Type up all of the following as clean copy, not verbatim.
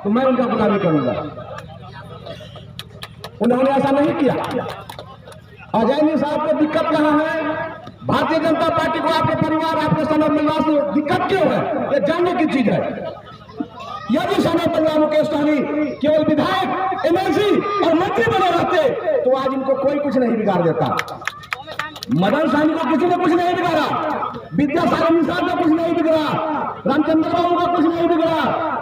तो मैं उनका गुलामी करूंगा। उन्होंने ऐसा नहीं किया। अजय साहब को दिक्कत कहां है? भारतीय जनता पार्टी को आपके परिवार, आपके सनद मिलवा से दिक्कत क्यों है? ये जानने की चीज है। यदि सनद मिलवा मुकेश सहनी केवल विधायक, एमएलसी और मंत्री बने रहते तो आज इनको कोई कुछ नहीं बिगाड़ देता। मदन सहनी को किसी ने कुछ नहीं बिगाड़ा, विद्यासागर निषाद का कुछ नहीं बिगड़ा, रामचंद्र बाबू का कुछ नहीं बिगड़ा,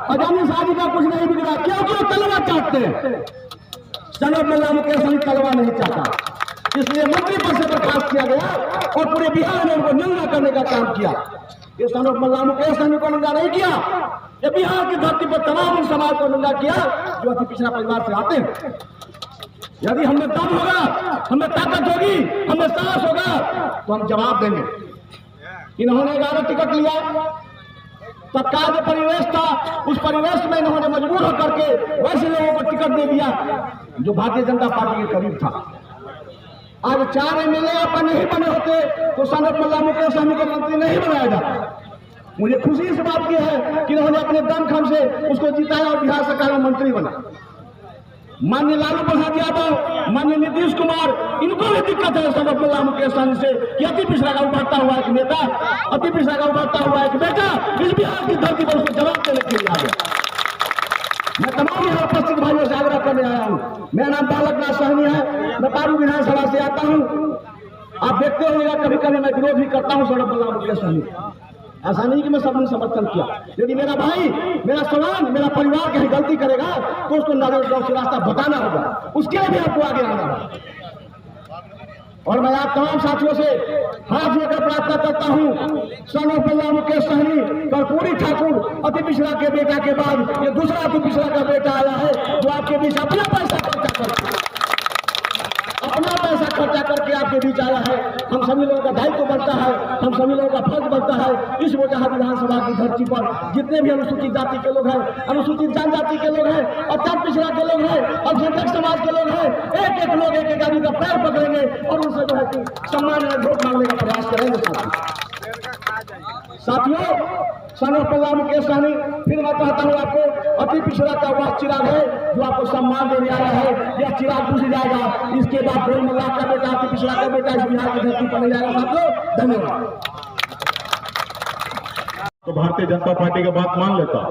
अजानी शादी का कुछ नहीं बिगड़ा। क्यों तलवा चाहते हैं? सनद मिलवा मुकेश सहनी तलवा नहीं चाहता, इसलिए मंत्री पद से बर्खास्त किया गया और पूरे बिहार में उनको नंगा करने का काम किया। ये सनद मिलवा मुकेश सहनी को नंगा नहीं किया, ये बिहार की धरती पर तमाम उन समाज को नंगा किया जो अति पिछड़ा परिवार से आते हैं। यदि हमें दम होगा, हमें ताकत होगी, हमें साहस होगा तो हम जवाब देंगे। इन्होंने 11 टिकट लिया, तत्काल जो परिवेश था उस परिवेश में इन्होंने मजबूर होकर के वैसे लोगों को टिकट दे दिया जो भारतीय जनता पार्टी के करीब था। आज 4 एमएलए अपन नहीं बने होते तो सनद मिलवा मुकेश सहनी को मंत्री नहीं बनाया जाता। मुझे खुशी इस बात की है कि इन्होंने अपने दमखम से उसको जिताया और बिहार सरकार में मंत्री बना। माननीय लालू प्रसाद यादव, माननीय नीतीश कुमार, इनको भी दिक्कत है सनद मिलवा मुकेश सहनी से कि अति पिछड़ा का उभरता हुआ एक नेता, अति पिछड़ा का उभरता हुआ एक बेटा इस बिहार की धरती पर उसको जवाब देने के लिए आ गया। मैं तमाम यहाँ उपस्थित भाइयों से आग्रह करने आया हूँ। मेरा नाम बालक नाथ सहनी है, मैं पारू विधानसभा से आता हूँ। आप देखते होंगे कभी कभी मैं विरोध भी करता हूँ सनद मिलवा मुकेश सहनी। ऐसा नहीं कि मैं सबने समर्थन किया। यदि मेरा भाई, मेरा सवाल, मेरा परिवार कहीं गलती करेगा तो उसको नागरिक से रास्ता बताना होगा, उसके लिए भी आपको आगे आना होगा। और मैं आप तमाम साथियों से हाथ जोड़कर प्रार्थना करता हूं, सनद मिलवा मुकेश सहनी, कर्पूरी ठाकुर अति पिछड़ा के बेटा के बाद ये दूसरा अति पिछड़ा का बेटा आया है जो आपके बीच अपना पैसा खर्चा करके आपके बीच आया है। हम सभी लोगों का दायित्व बनता है, हम सभी लोगों का फर्ज बनता है इस वजह विधानसभा की धरती पर जितने भी अनुसूचित जाति के लोग हैं, अनुसूचित जनजाति के लोग हैं, अत्यंत पिछड़ा के लोग हैं, अल्पसंख्यक समाज के लोग हैं, एक एक लोग एक एक आदमी का पैर पकड़ेंगे और उनसे जो है सम्मान में वोट मांगने का प्रयास करेंगे। साथियों, सनद मिलवा मुकेश सहनी, फिर मैं कहता हूँ आपको, अति पिछड़ा का वह चिराग है जो आपको सम्मान देने आया है। यह चिराग बुझ जाएगा, इसके बाद कोई मल्लाह का बेटा, अति पिछड़ा का बेटा इस बिहार की धरती पर नहीं जाएगा। साथियों धन्यवाद। तो भारतीय जनता पार्टी की बात मान लेता,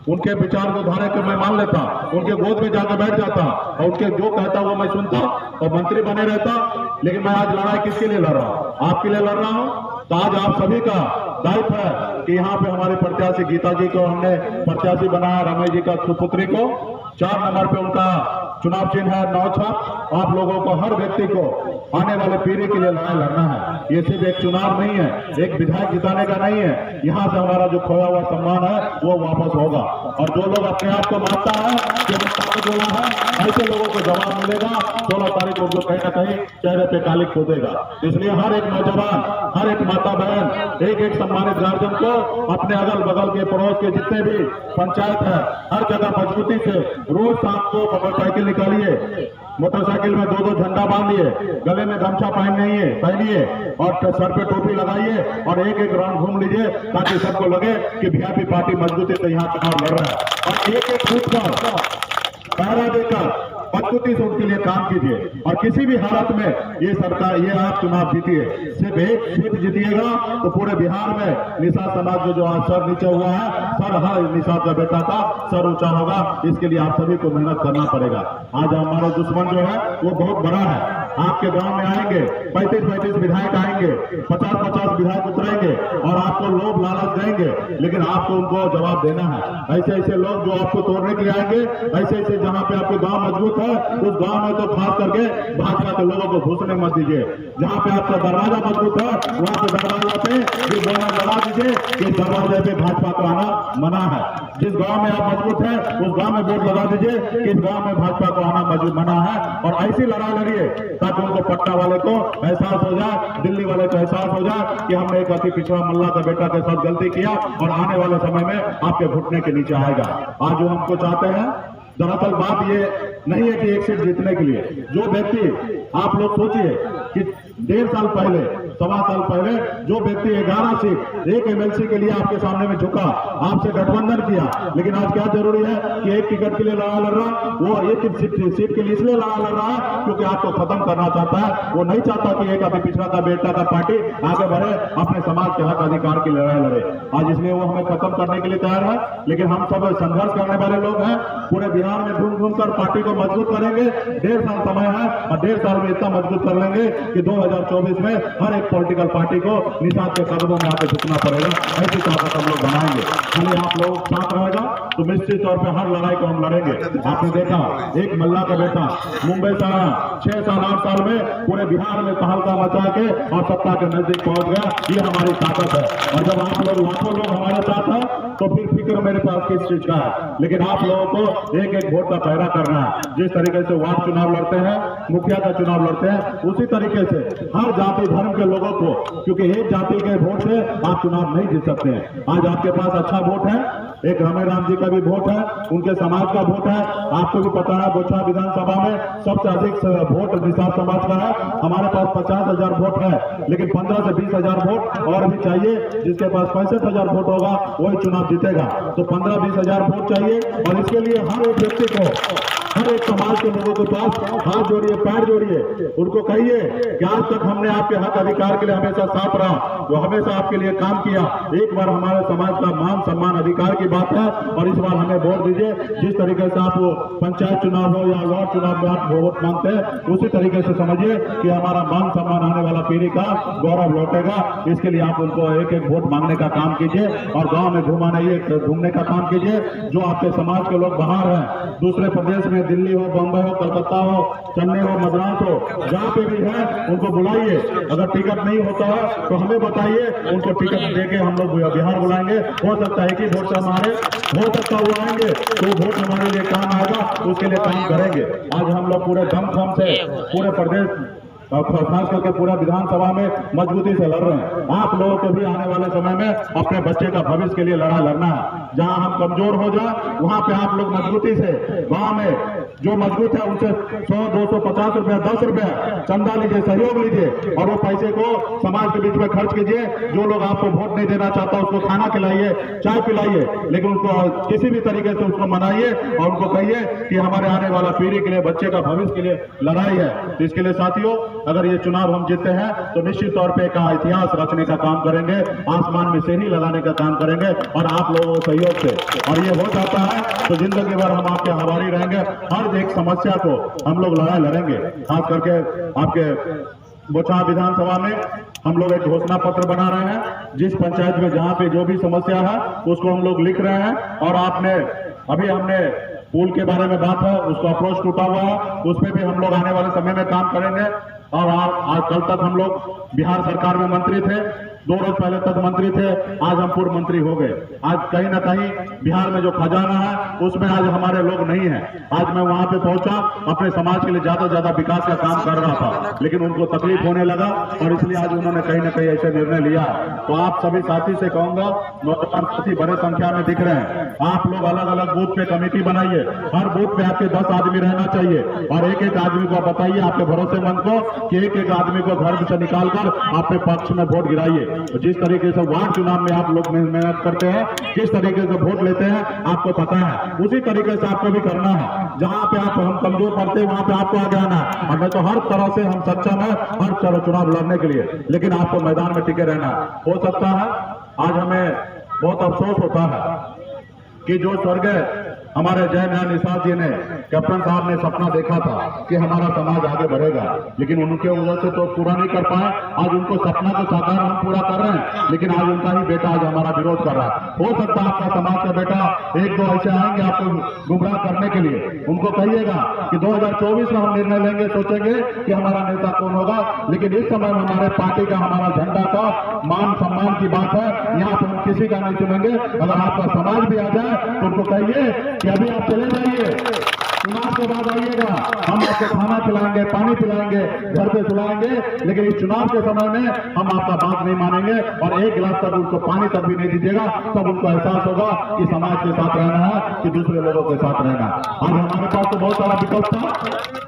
उनके विचार को धारे को मैं मान लेता, उनके गोद में जाकर बैठ जाता और उनके जो कहता वो मैं सुनता और मंत्री बने रहता। लेकिन मैं आज लड़ाई किसके लिए लड़ रहा हूँ? आपके लिए लड़ रहा हूँ। तो आज आप सभी का दायित्व है कि यहाँ पे हमारे प्रत्याशी गीता जी को हमने प्रत्याशी बनाया, रमेश जी का सुपुत्री को 4 नंबर पे उनका चुनाव चिन्ह है 9 छाप। आप लोगों को, हर व्यक्ति को आने वाले पीढ़ी के लिए लड़ाई लड़ना है। ये सिर्फ एक चुनाव नहीं है, एक विधायक जिताने का नहीं है। यहाँ से हमारा जो खोया हुआ सम्मान है वो वापस होगा। और जो लोग अपने आप को मानता है कि जोड़ा है, ऐसे लोगों को जवाब मिलेगा 16 तारीख को, जो कहीं ना कहीं चेहरे पे कालिक खोदेगा। इसलिए हर एक नौजवान, हर एक माता बहन, एक एक सम्मानित गार्जियन को अपने अगल बगल के पड़ोस के जितने भी पंचायत है, हर जगह मजबूती से रोज शाम को मोटरसाइकिल निकालिए, मोटरसाइकिल में 2-2 झंडा बांधिए, गले में गमछा पहनिए और सर पे टोपी लगाइए और एक एक राउंड घूम लीजिए ताकि सबको लगे कि बीजेपी पार्टी मजबूती से यहाँ चुनाव लड़ रहा है। और एक एक बूथ पर पहरा देकर मजबूती से उनके लिए काम कीजिए और किसी भी हालत में ये सरकार, ये आप चुनाव जीतिए। सिर्फ एक सीट जीतिएगा तो पूरे बिहार में निषाद समाज जो आज सर नीचे हुआ है, सर हर निषाद का बेटा था, सर ऊंचा होगा। इसके लिए आप सभी को मेहनत करना पड़ेगा। आज हमारे दुश्मन जो है वो बहुत बड़ा है। आपके गांव में आएंगे 35-35 विधायक आएंगे, 50-50 विधायक उतरेंगे और आपको लोभ लालच देंगे, लेकिन आपको उनको जवाब देना है। ऐसे ऐसे लोग जो आपको तोड़ने के लिए आएंगे, ऐसे ऐसे जहां पे आपके गांव मजबूत है उस गांव में तो खास करके भाजपा के लोगों को घुसने मत दीजिए। जहां पे आपका दरवाजा मजबूत है वहां पे दरवाजा पे ये बोला लगा दीजिए कि दरवाजे पे भाजपा को आना मना है। जिस गांव में आप मजबूत है उस गांव में वोट लगा दीजिए कि इस गांव में भाजपा को आना मना है। और ऐसी लड़ाई लड़िए ताकि उनको पटना वाले को एहसास हो जाए, दिल्ली वाले को एहसास हो जाए कि हमने एक अति पिछड़ा मल्ला का बेटा के साथ गलती किया और आने वाले समय में आपके घुटने के नीचे आएगा। आज जो हमको चाहते हैं, दरअसल बात ये नहीं है कि एक सीट जीतने के लिए, जो व्यक्ति, आप लोग सोचिए कि 1.5 साल पहले सवा साल पहले जो व्यक्ति 11 सीट एक एमएलसी के लिए आपके सामने में झुका, आपसे गठबंधन किया, लेकिन आज क्या जरूरी है कि एक टिकट के लिए लड़ा लड़ रहा, वो एक सीट के लिए इसलिए लड़ा लड़ रहा है क्योंकि आपको खत्म करना चाहता है। वो नहीं चाहता कि एक अति पिछड़ा का बेटा का पार्टी आगे बढ़े, अपने समाज के हक अधिकार की लड़ाई लड़े। आज इसलिए वो हमें खत्म करने के लिए तैयार है, लेकिन हम सब संघर्ष करने वाले लोग हैं। पूरे बिहार में घूम घूम कर पार्टी को मजबूत करेंगे। 1.5 साल समय है और 1.5 साल में इतना मजबूत कर लेंगे कि 2024 में हर एक पॉलिटिकल पार्टी को निषाद के कदमों में आके झुकना पड़ेगा। ऐसी ताकत हम लोग बनाएंगे। खाली आप लोग साथ रहेगा तो निश्चित तौर पर हर लड़ाई को हम लड़ेंगे। आपने देखा एक मल्ला का बेटा मुंबई से आया, 6 साल 8 साल में पूरे बिहार में तहलका मचा के और सत्ता के नजदीक पहुंच गया। ये हमारी ताकत है। और जब आप लोग लाखों लोग हमारे साथ हैं तो फिर फिक्र मेरे पास किस चीज का है। लेकिन आप लोगों को एक एक वोट का पहरा करना है। जिस तरीके से वार्ड चुनाव लड़ते हैं, मुखिया का चुनाव लड़ते हैं, उसी तरीके से हर जाति धर्म के लोगों को, क्योंकि एक जाति के वोट से आप चुनाव नहीं जीत सकते हैं। आज आपके पास अच्छा वोट है, एक रमेराम जी का भी वोट है, उनके समाज का वोट है। आपको भी पता है गोछा विधानसभा में सबसे अधिक वोट निषाद समाज का है। हमारे पास 50,000 वोट है, लेकिन 15 से 20,000 वोट और भी चाहिए। जिसके पास 65,000 वोट होगा वही चुनाव जीतेगा। तो 15-20,000 वोट चाहिए और इसके लिए हर एक व्यक्ति को, हर एक समाज के लोगों के पास हाथ जोड़िए, पैर जोड़िए, उनको कहिए कि आज तक हमने आपके हक अधिकार के लिए हमेशा साथ रहा, वो हमेशा आपके लिए काम किया। एक बार हमारे समाज का मान सम्मान अधिकार की बात है और इस बार हमें वोट दीजिए। जिस तरीके से आप वो पंचायत चुनाव हो या वार्ड चुनाव में आप वोट मांगते हैं, उसी तरीके से समझिए कि हमारा मान सम्मान आने वाला पीढ़ी का गौरव लौटेगा। इसके लिए आप उनको एक एक वोट मांगने का काम कीजिए और गाँव में घूमने का काम कीजिए। जो आपके समाज के लोग बाहर हैं, दूसरे प्रदेश में, दिल्ली हो, बम्बई हो, कलकत्ता हो, चेन्नई हो, मद्रास हो, जहाँ पे भी है उनको बुलाइए। अगर टिकट नहीं होता है तो हमें बताइए, उनको टिकट देके हम लोग बिहार बुलाएंगे। हो सकता है कि वोट से हमारे हो सकता वो आएंगे तो वोट हमारे लिए काम आएगा, उसके लिए काम करेंगे। आज हम लोग पूरे दमखम से पूरे प्रदेश और खास करके पूरा विधानसभा में मजबूती से लड़ रहे हैं। आप लोगों को भी आने वाले समय में अपने बच्चे का भविष्य के लिए लड़ाई लड़ना है। जहां हम कमजोर हो जाए वहां पे आप लोग मजबूती से, गांव में जो मजबूत है उनसे 100, 200, 50 रुपया, 10 रुपया चंदा लीजिए, सहयोग लीजिए और वो पैसे को समाज के बीच में खर्च कीजिए। जो लोग आपको वोट नहीं देना चाहता उसको खाना खिलाइए, चाय पिलाइए, लेकिन उनको किसी भी तरीके से उसको मनाइए और उनको कहिए कि हमारे आने वाला पीढ़ी के लिए, बच्चे का भविष्य के लिए लड़ाई है। तो इसके लिए साथियों, अगर ये चुनाव हम जीतते हैं तो निश्चित तौर पे का इतिहास रचने का काम करेंगे, आसमान में सीढ़ी लगाने का काम करेंगे और आप लोगों के सहयोग से। और ये हो जाता है तो जिंदगी भर हम आपके आभारी रहेंगे। हर एक समस्या को हम लोग लड़ाई लड़ेंगे। खास करके आपके गोछा विधानसभा में हम लोग एक घोषणा पत्र बना रहे हैं। जिस पंचायत में जहाँ पे जो भी समस्या है उसको हम लोग लिख रहे हैं। और हमने पुल के बारे में बात है, उसका अप्रोच टूटा हुआ है, उस पर भी हम लोग आने वाले समय में काम करेंगे। और आज कल तक हम लोग बिहार सरकार में मंत्री थे, 2 रोज पहले तक मंत्री थे, आज हम पूर्व मंत्री हो गए। आज कहीं ना कहीं बिहार में जो खजाना है उसमें आज हमारे लोग नहीं है। आज मैं वहां पे पहुंचा, अपने समाज के लिए ज्यादा से ज्यादा विकास का काम कर रहा था, लेकिन उनको तकलीफ होने लगा और इसलिए आज उन्होंने कहीं ना कहीं ऐसे निर्णय लिया। तो आप सभी साथी से कहूंगा, नौजवान साथी बड़े संख्या में दिख रहे हैं, आप लोग अलग अलग बूथ पे कमेटी बनाइए। हर बूथ पे आपके 10 आदमी रहना चाहिए और एक एक आदमी को बताइए, आपके भरोसेमंद को, कि एक एक आदमी को घर से निकालकर अपने पक्ष में वोट गिराइए। तो जिस तरीके से वार्ड चुनाव में आप लोग मेहनत करते हैं, किस तरीके से वोट लेते हैं आपको पता है, उसी तरीके से आपको भी करना है। जहां पे आप हम कमजोर पड़ते हैं वहां पे आपको आगे आना है। और मैं तो हर तरह से हम सक्षम है हर चुनाव लड़ने के लिए, लेकिन आपको मैदान में टिके रहना है। हो सकता है आज हमें बहुत अफसोस होता है कि जो स्वर्गीय हमारे जय न्याय निषाद जी ने, कैप्टन साहब ने सपना देखा था कि हमारा समाज आगे बढ़ेगा, लेकिन उनके वजह से तो पूरा नहीं कर पाए। आज उनको सपना को साकार हम पूरा कर रहे हैं, लेकिन आज उनका ही बेटा आज हमारा विरोध कर रहा है। हो सकता है आपका समाज का बेटा 1-2 ऐसे आएंगे आपको गुमराह करने के लिए। उनको कहिएगा कि 2024 में हम निर्णय लेंगे, सोचेंगे कि हमारा नेता कौन होगा, लेकिन इस समय हमारे पार्टी का, हमारा झंडा का मान सम्मान की बात है। यहाँ पर हम किसी का नहीं चुनेंगे। अगर आपका समाज भी आ जाए तो उनको कहिए कि अभी आप चले जाइए, चुनाव के बाद आइएगा, हम आपको खाना खिलाएंगे, पानी पिलाएंगे, घर पे सुलाएंगे, लेकिन इस चुनाव के समय में हम आपका बात नहीं मानेंगे और 1 गिलास तक उनको पानी तक भी नहीं दीजिएगा। तब उनको एहसास होगा कि समाज के साथ रहना है कि दूसरे लोगों के साथ रहना। आज हमारे पास तो बहुत सारा विकल्प था,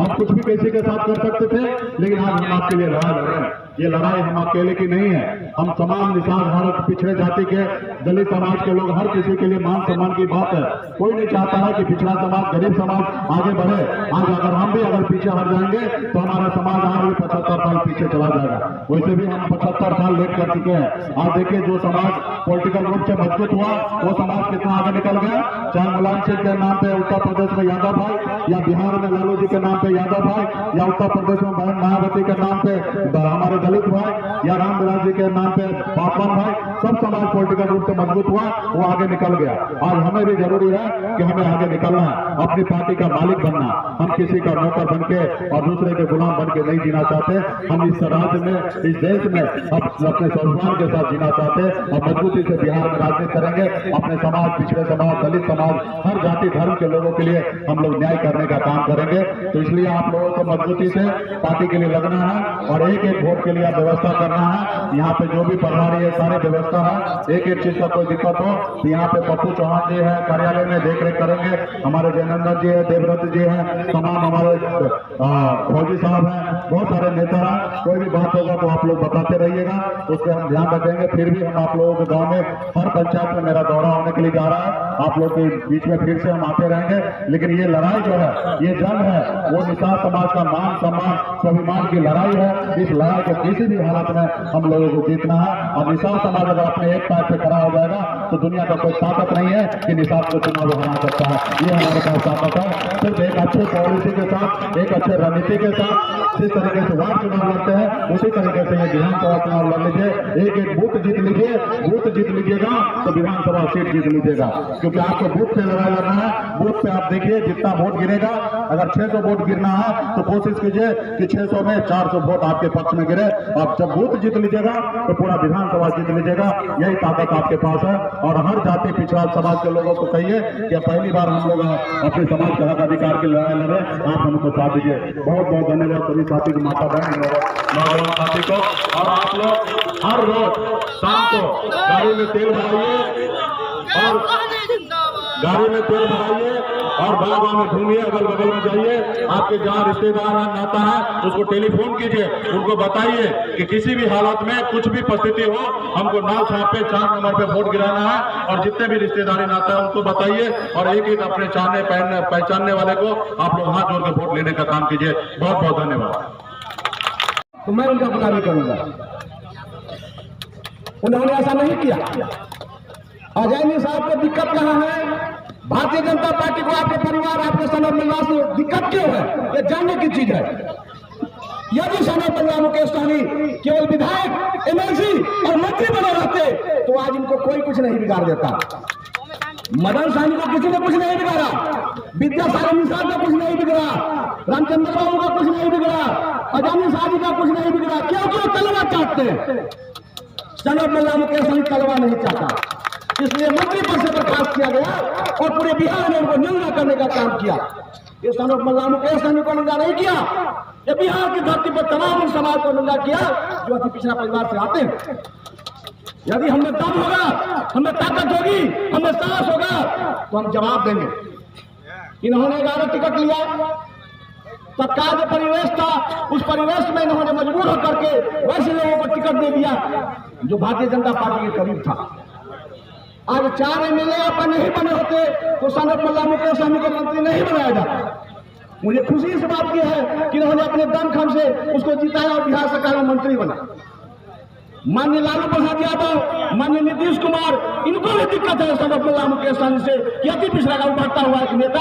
हम कुछ भी किसी के साथ कर सकते थे, लेकिन आज हम आपके लिए लड़ा लड़ रहे हैं। ये लड़ाई हम अकेले की नहीं है, हम तमाम निषाद भारत पिछड़े जाति के दलित समाज के लोग हर किसी के लिए मान सम्मान की बात है। कोई नहीं चाहता है कि पिछड़ा समाज गरीब समाज आगे बढ़े। आज अगर हम भी अगर पीछे हट जाएंगे तो हमारा समाज आज भी 75 साल पीछे चला जाएगा। वैसे भी हम 75 साल लेट कर चुके हैं। आज देखिए जो समाज पॉलिटिकल रूप से मजबूत हुआ वो समाज कितना आगे निकल गया। चाहे मुलायम सिंह के नाम पे उत्तर प्रदेश में यादव भाई, या बिहार में लालू जी के नाम पे यादव भाई, या उत्तर प्रदेश में बहन मायावती के नाम पे हमारे दलित भाई, या रामविलास जी के नाम पे पासवान भाई, सब समाज पॉलिटिकल रूप से मजबूत हुआ, वो आगे निकल गया। आज हमें भी जरूरी है कि हमें आगे निकलना है, अपनी पार्टी का मालिक बनना। हम किसी का नौकर बन के और दूसरे के गुलाम बन के नहीं जीना चाहते। हम इस राज्य में, इस देश में अब अपने स्वाभिमान के साथ जीना चाहते हैं और मजबूती से बिहार में राजनीति करेंगे। अपने समाज, पिछड़े समाज, दलित समाज, हर जाति धर्म के लोगों के लिए हम लोग न्याय करने का काम करेंगे। तो इसलिए आप लोगों को मजबूती से पार्टी के लिए लगना है और एक एक वोट के लिए व्यवस्था करना है। यहाँ पे जो भी प्रभारी है सारी व्यवस्था है। एक एक चीज का कोई दिक्कत हो तो यहाँ पे पप्पू चौहान जी है कार्यालय में देख रेख करेंगे, हमारे जयनंदन जी है, देवव्रत जी है, तमाम हमारे फौजी साहब हैं, बहुत सारे नेता हैं। कोई भी बात होगा तो आप लोग बताते रहिएगा, उस पर हम ध्यान रखेंगे। फिर भी हम आप लोगों के गांव में हर पंचायत में मेरा दौरा होने के लिए जा रहा है। आप लोग के बीच में फिर से हम आते रहेंगे। लेकिन ये लड़ाई जो है, ये जंग है, वो निषाद समाज का मान सम्मान स्वाभिमान की लड़ाई है। इस लड़ाई को किसी भी हालत में हम लोगों को जीतना है। और निषाद समाज अगर अपने एक पैर पे खड़ा हो जाएगा तो दुनिया का कोई ताकत नहीं है कि निषाद को चुनाव हरा सकता है। ये हमारे पास ताकत है। सिर्फ एक अच्छे पॉलिसी के साथ, एक अच्छे रणनीति के साथ जिस तरीके से वार्ड चुनाव लड़ते हैं उसी तरीके से ये विधानसभा चुनाव लड़ लीजिए। एक एक बूथ जीत लीजिए। बूथ जीत लीजिएगा तो विधानसभा सीट जीत लीजिएगा, क्योंकि आपको बूथ पे लड़ाई लड़ना है। बूथ पे आप देखिए जितना वोट गिरेगा, अगर 600 वोट गिरना है तो कोशिश कीजिए कि 600 में 400 वोट आपके पक्ष में गिरे। और जब बूथ जीत लीजिएगा तो पूरा विधानसभा जीत लीजिएगा। यही ताकत आपके पास है। और हर जाति पिछड़ा समाज के लोगों को कहिए कि पहली बार हम लोग अपने समाज के हक अधिकार की लड़ाई लड़े, आप हमको साथ दीजिए। बहुत बहुत धन्यवाद सभी साथी की, माता बहन नौजवान साथी को। और आप लोग हर रोज शाम को गाड़ी में तेल भराइए और गाड़ी में तेल भराइए और गाँव में घूमिए, अगल बगल में जाइए। आपके जहाँ रिश्तेदार हैं, नाता है, उसको टेलीफोन कीजिए, उनको बताइए कि किसी भी हालत में कुछ भी परिस्थिति हो हमको नाव छापे 4 नंबर पे वोट गिराना है। और जितने भी रिश्तेदारी नाता है उनको बताइए और एक एक अपने चाहने पहचानने वाले को आप लोग हाथ जोड़ के वोट लेने का काम कीजिए। बहुत बहुत धन्यवाद। तो मैं उनका गुलामी करूंगा। उन्होंने ऐसा नहीं किया। अजय साहब को दिक्कत कहाँ है? भारतीय जनता पार्टी को आपके परिवार, आपके सनद मिलवा से दिक्कत क्यों है? ये जानने की चीज है। यदि सनद मिलवा मुकेश सहनी केवल विधायक, एमएलसी और मंत्री बने रहते तो आज इनको कोई कुछ नहीं बिगाड़ देता। मदन सहनी को किसी ने कुछ नहीं बिगाड़ा, विद्यासागर निषाद का कुछ नहीं बिगड़ा, रामचंद्र बाबू का कुछ नहीं बिगड़ा, अजानी शादी का कुछ नहीं बिगड़ा। क्यों तलवा चाहते हैं? सनद मिलवा मुकेश सहनी तलवा नहीं चाहता, इसलिए मंत्री पद से बर्खास्त किया गया और पूरे बिहार में उनको निंदा करने का काम किया। ये सनद मिलवा मुकेश सहनी को निंदा नहीं किया, ये बिहार की धरती पर तमाम उन समाज को निंदा किया जो अति पिछड़ा परिवार से आते हैं। यदि हमें दम होगा, हमें ताकत होगी, हमें साहस होगा तो हम जवाब देंगे। इन्होंने 11 टिकट लिया, तत्काल जो परिवेश था उस परिवेश में इन्होंने मजबूर होकर के वैसे लोगों को टिकट दे दिया जो भारतीय जनता पार्टी के करीब था। आज 4 एमएलए अपन नहीं बने होते तो सनद मिलवा मुकेश सहनी को मंत्री नहीं बनाया जाता। मुझे खुशी इस बात की है कि इन्होंने अपने दमखम से उसको जिताया और बिहार सरकार में मंत्री बना। माननीय लालू प्रसाद यादव, माननीय नीतीश कुमार, इनको भी दिक्कत है सनद मिलवा मुकेश सहनी से कि अति पिछड़ा का उभरता हुआ एक नेता,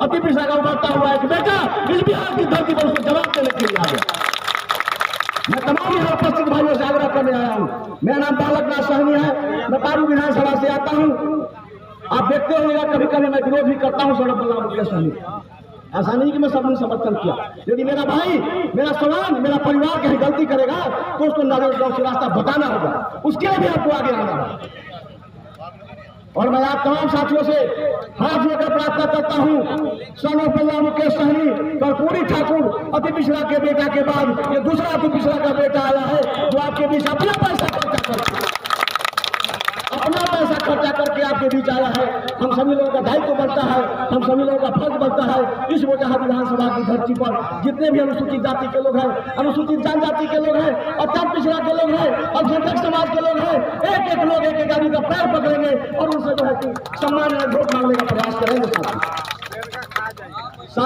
अति पिछड़ा का उभरता हुआ एक बेटा इस बिहार की धरती पर उसको जवाब देने के लिए आ गया। मैं तमाम यहाँ उपस्थित भाइयों से आग्रह करने आया हूँ। मेरा नाम बालक नाथ सहनी है, मैं पारू विधानसभा से आता हूँ। आप देखते होंगे कभी कभी मैं विरोध भी करता हूँ सनद मिलवा मुकेश सहनी। ऐसा नहीं कि मैं सबने समर्थन किया। यदि मेरा भाई, मेरा सवाल, मेरा परिवार कहीं गलती करेगा तो उसको नारायणगांव से रास्ता बताना होगा, उसके लिए भी आपको आगे आना होगा। और मैं आप तमाम साथियों से हाथ लेकर प्रार्थना करता हूँ, सनद मिलवा मुकेश सहनी कर्पूरी ठाकुर अति पिछड़ा के बेटा के बाद ये दूसरा अति पिछड़ा का बेटा आया है जो आपके बीच अपना पैसा खर्चा करके आपके के बीच आया है। हम सभी लोगों का दायित्व बनता है, हम सभी लोगों का फर्ज बनता है इस वजह विधानसभा की धरती पर जितने भी अनुसूचित जाति के लोग हैं, अनुसूचित जनजाति के लोग हैं, अत्यंत पिछड़ा के लोग हैं, अल्पसंख्यक समाज के लोग हैं, एक एक लोग एक एक आदमी का पैर पकड़ेंगे और उनसे जो है कि सम्मान में वोट मांगने का प्रयास करेंगे।